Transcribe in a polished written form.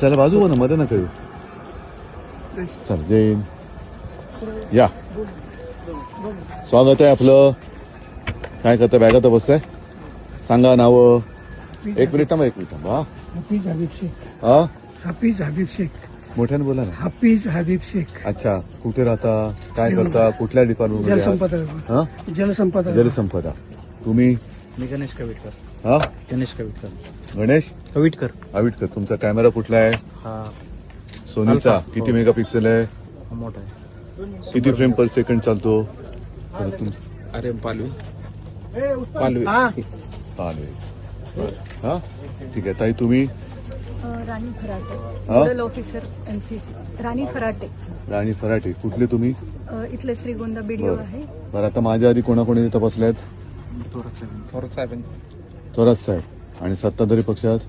चला बाजू हो ना, मध्ये नका येऊ. चल जैन या, स्वागत आहे आपलं. काय करता, बॅगात बसताय? सांगा नाव. एक मिनिट थांबा, एक मिनिट थांबा. हाफिज हबीब शेख. हा, हाफिज हबीब शेख. मोठ्याने बोला ना. हाफिज हबीब शेख. अच्छा, कुठे राहता, काय करता, कुठल्या डिपार्टमेंट? जलसंपदा. जलसंपदा. जलसंपदा. तुम्ही? मी गणेश कविटकर. हा, गणेश कविटकर. गणेश कविटकर. आविटकर. तुमचा कॅमेरा कुठला आहे? हा सोनीचा. किती मेगापिक्सेल आहे? मोठा आहे. किती फ्रेम पर सेकंड चालतो? अरे पालवी. पालवी. चालेल. हा, ठीक आहे. ताई तुम्ही? राणी फराटे, हा? Nodal officer MCC. Rani Farate. Rani Farate. कुठले तुम्ही? इथले श्रीगोंदा बीडीओ आहे. बरं, आता माझ्या आधी कोणाकोणी तपासल्यात? थोरात साहेब. थोरात साहेब. आणि सत्ताधारी पक्षात?